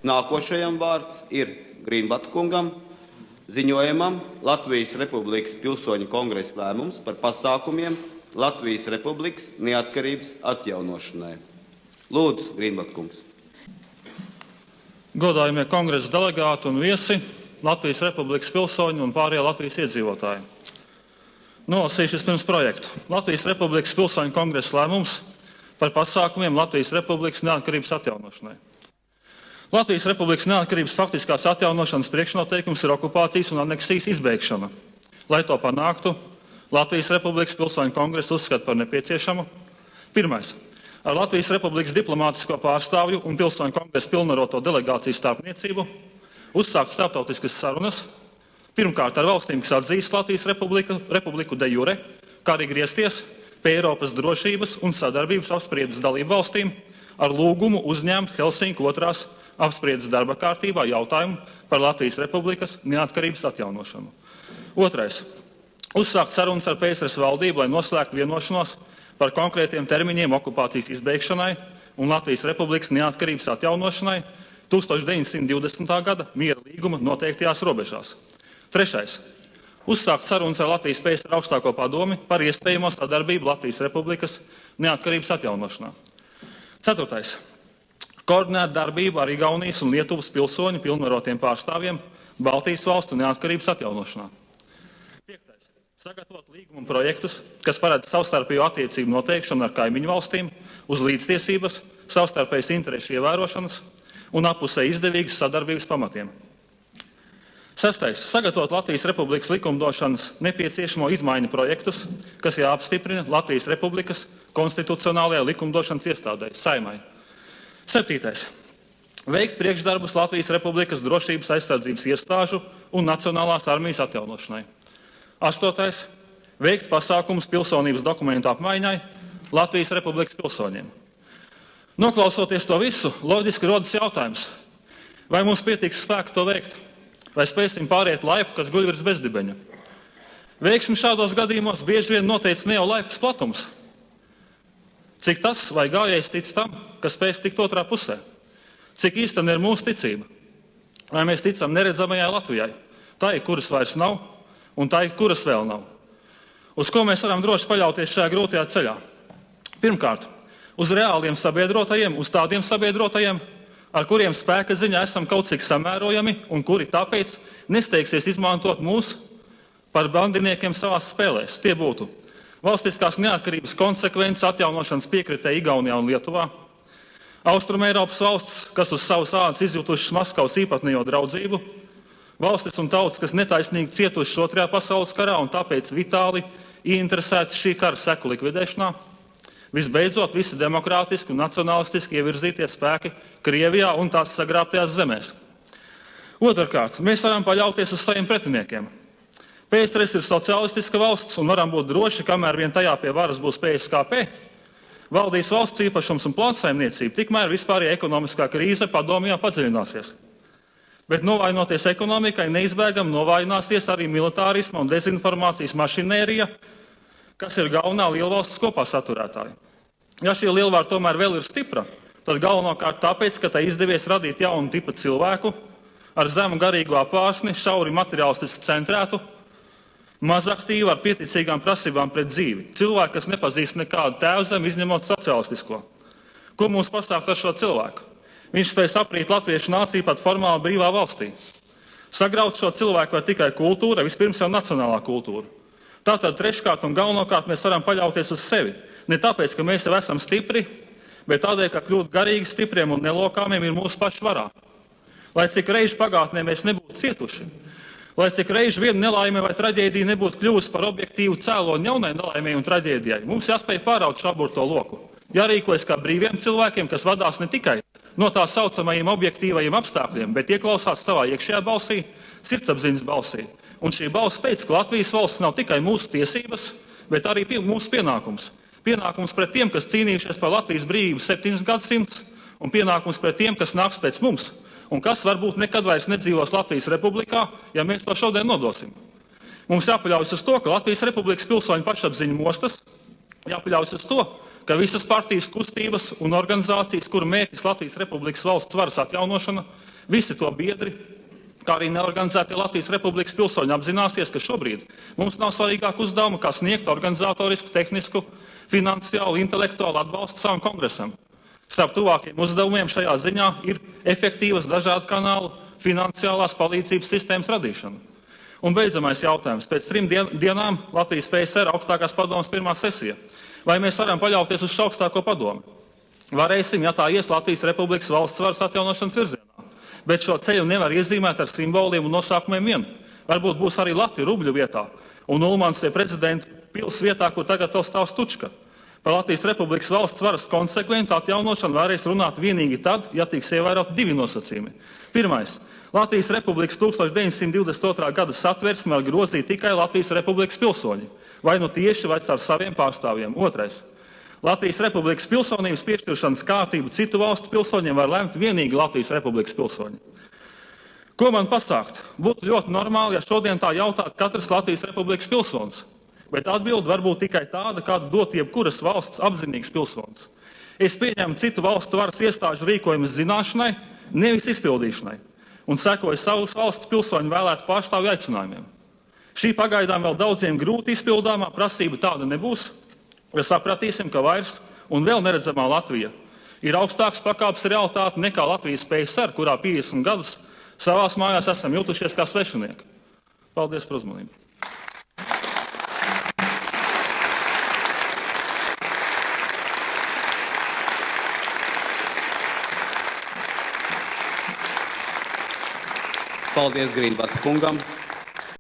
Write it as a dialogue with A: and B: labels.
A: Nākošajam vārds ir Grīnbata kungam. Ziņojumam Latvijas Republikas Pilsoņu kongresa lēmums par pasākumiem Latvijas Republikas neatkarības atjaunošanai. Lūdzu, Grīnbata kungs.
B: Godājumie kongresa delegāti un viesi, Latvijas Republikas pilsoņi un pārējie Latvijas iedzīvotāji. Nolasīšu vispirms projektu. Latvijas Republikas Pilsoņu kongresa lēmums par pasākumiem Latvijas Republikas neatkarības atjaunošanai. Latvijas Republikas neatkarības faktiskās atjaunošanas priekšnoteikums ir okupācijas un aneksijas izbeigšana. Lai to panāktu, Latvijas Republikas Pilsoņu kongresa uzskata par nepieciešamu. Pirmais. Ar Latvijas Republikas diplomātisko pārstāvju un Pilsoņu kongresa pilnvaroto delegāciju starpniecību uzsākt starptautiskas sarunas. Pirmkārt, ar valstīm, kas atzīst Latvijas Republiku de jure, kā arī griezties pie Eiropas drošības un sadarbības apspriedes dalību valstīm ar lūgumu uzņemt Helsinku otrās apspriedes darba kārtībā jautājumu par Latvijas Republikas neatkarības atjaunošanu. Otrais. Uzsākt sarunas ar PSRS valdību, lai noslēgtu vienošanos par konkrētiem termiņiem okupācijas izbeigšanai un Latvijas Republikas neatkarības atjaunošanai 1920. gada miera līguma noteiktajās robežās. Trešais. Uzsākt sarunas ar Latvijas PSR augstāko padomi par iespējamo sadarbību Latvijas Republikas neatkarības atjaunošanā. Ceturtais. Koordinēt darbību ar Igaunijas un Lietuvas pilsoņu pilnvarotiem pārstāvjiem Baltijas valstu neatkarības atjaunošanā. Piektais. Sagatavot līguma projektus, kas paredz savstarpējo attiecību noteikšanu ar kaimiņu valstīm uz līdztiesības, savstarpējas interešu ievērošanas un apusēji izdevīgas sadarbības pamatiem. Sestais. Sagatavot Latvijas Republikas likumdošanas nepieciešamo izmaiņu projektus, kas jāapstiprina Latvijas Republikas konstitucionālajā likumdošanas iestādē, Saeimai. Septītais. Veikt priekšdarbus Latvijas Republikas drošības aizsardzības iestāžu un Nacionālās armijas atjaunošanai. Astotais. Veikt pasākumus pilsonības dokumentu apmaiņai Latvijas Republikas pilsoņiem. Noklausoties to visu, loģiski rodas jautājums, vai mums pietiks spēku to veikt, vai spēsim pāriet laipu, kas guļ virs bezdibeņa. Veiksmi šādos gadījumos bieži vien noteica ne jau laipas platums, cik tas vai gājējs tic tam, kas spēs tikt otrā pusē. Cik īstena ir mūsu ticība? Vai mēs ticam neredzamajai Latvijai, tai, kuras vairs nav, un tai, kuras vēl nav? Uz ko mēs varam droši paļauties šajā grūtajā ceļā? Pirmkārt, uz reāliem sabiedrotajiem, uz tādiem sabiedrotajiem, ar kuriem spēka ziņā esam kaut cik samērojami un kuri tāpēc nesteigsies izmantot mūs par bandiniekiem savās spēlēs. Tie būtu valstiskās neatkarības konsekvences atjaunošanas piekritēji Igaunijā un Lietuvā, Austrumeiropas valsts, kas uz savas ādas izjutušas Maskavas īpatnējo draudzību, valstis un tautas, kas netaisnīgi cietušas Otrajā pasaules karā un tāpēc vitāli ieinteresētas šī kara seku likvidēšanā. Visbeidzot, visi demokrātiski un nacionalistiski ievirzītie spēki Krievijā un tās sagrābtajās zemēs. Otrkārt, mēs varam paļauties uz saviem pretiniekiem. PSRS ir socialistiska valsts un varam būt droši, kamēr vien tajā pie varas būs PSKP, valdīs valsts īpašums un plānsaimniecība, tikmēr vispārējā ekonomiskā krīze padomjā padziļināsies. Bet novainoties ekonomikai, neizbēgami novājināsies arī militārisma un dezinformācijas mašinērija, kas ir galvenā lielvalsts kopā saturētāja. Ja šī lielvara tomēr vēl ir stipra, tad galvenokārt tāpēc, ka tai izdevies radīt jaunu tipu cilvēku ar zemu garīgu apvārsni, šauri materiālistiski centrētu, mazaktīvu ar pieticīgām prasībām pret dzīvi. Cilvēki, kas nepazīst nekādu tēvzemi, izņemot socialistisko. Ko mums pastākt ar šo cilvēku? Viņš spēj saprīt latviešu nāciju pat formāli brīvā valstī. Sagraut šo cilvēku var tikai kultūra, vispirms jau nacionālā kultūra. Tātad treškārt un galvenokārt mēs varam paļauties uz sevi. Ne tāpēc, ka mēs jau esam stipri, bet tādēļ, ka kļūt garīgi stipriem un nelokāmiem ir mūsu pašu varā. Lai cik reizi pagātnē mēs nebūtu cietuši, lai cik reizi viena nelaime vai traģēdija nebūtu kļuvusi par objektīvu cēloni jaunai nelaimei un traģēdijai, mums jāspēj pāraut šo aburto loku. Jārīkojas kā brīviem cilvēkiem, kas vadās ne tikai no tā saucamajiem objektīvajiem apstākļiem, bet ieklausās savā iekšējā balsī, sirdsapziņas balsī. Un šī balss teica, ka Latvijas valsts nav tikai mūsu tiesības, bet arī mūsu pienākums. Pienākums pret tiem, kas cīnījušies par Latvijas brīvību 7 gadsimtus, un pienākums pret tiem, kas nāks pēc mums, un kas varbūt nekad vairs nedzīvos Latvijas republikā, ja mēs to šodien nodosim. Mums jāpaļaujas uz to, ka Latvijas republikas pilsoņu pašapziņa mostas, jāpaļaujas uz to, ka visas partijas kustības un organizācijas, kuru mērķis Latvijas republikas valsts varas atjaunošana, Visi to biedri, kā arī neorganizētie Latvijas Republikas pilsoņi apzināsies, ka šobrīd mums nav svarīgāku uzdevumu, kā sniegt organizatorisku, tehnisku, finansiālu, intelektuālu atbalstu savam kongresam. Starp tuvākiem uzdevumiem šajā ziņā ir efektīvas dažādu kanālu finansiālās palīdzības sistēmas radīšana. Un beidzamais jautājums. Pēc 3 dienām Latvijas PSR augstākās padomes pirmā sesija. Vai mēs varam paļauties uz šo augstāko padomi? Varēsim, ja tā ies Latvijas Republikas valsts varas atjaunošanas virzienā. Bet šo ceļu nevar iezīmēt ar simboliem un nosaukumiem vien. Varbūt būs arī lati rubļu vietā un Ulmans pie prezidenta pils vietā, kur tagad to stāv Stučka. Par Latvijas Republikas valsts varas konsekventu atjaunošanu varēs runāt vienīgi tad, ja tiks ievērot 2 nosacījumi. Pirmais. Latvijas Republikas 1922. gada satversmi var grozīt tikai Latvijas Republikas pilsoņi, vai nu tieši vai caur saviem pārstāvjiem. Otrais. Latvijas Republikas pilsonības piešķiršanas kārtību citu valstu pilsoņiem var lemt vienīgi Latvijas Republikas pilsoņi. Ko man pasākt? Būtu ļoti normāli, ja šodien tā jautātu katrs Latvijas Republikas pilsonis. Bet atbilde var būt tikai tāda, kādu dot jebkuras valsts apzinīgs pilsonis. Es pieņemu citu valstu varas iestāžu rīkojumus zināšanai, nevis izpildīšanai, un sekoju savus valsts pilsoņu vēlētu pārstāvju aicinājumiem. Šī pagaidām vēl daudziem grūti izpildāmā prasība tāda nebūs, ja sapratīsim, ka vairs un vēl neredzamā Latvija ir augstāks pakāpes realitāte nekā Latvijas PSR, kurā 50 gadus savās mājās esam jutušies kā svešinieki. Paldies par uzmanību.
A: Paldies Grīnbata kungam.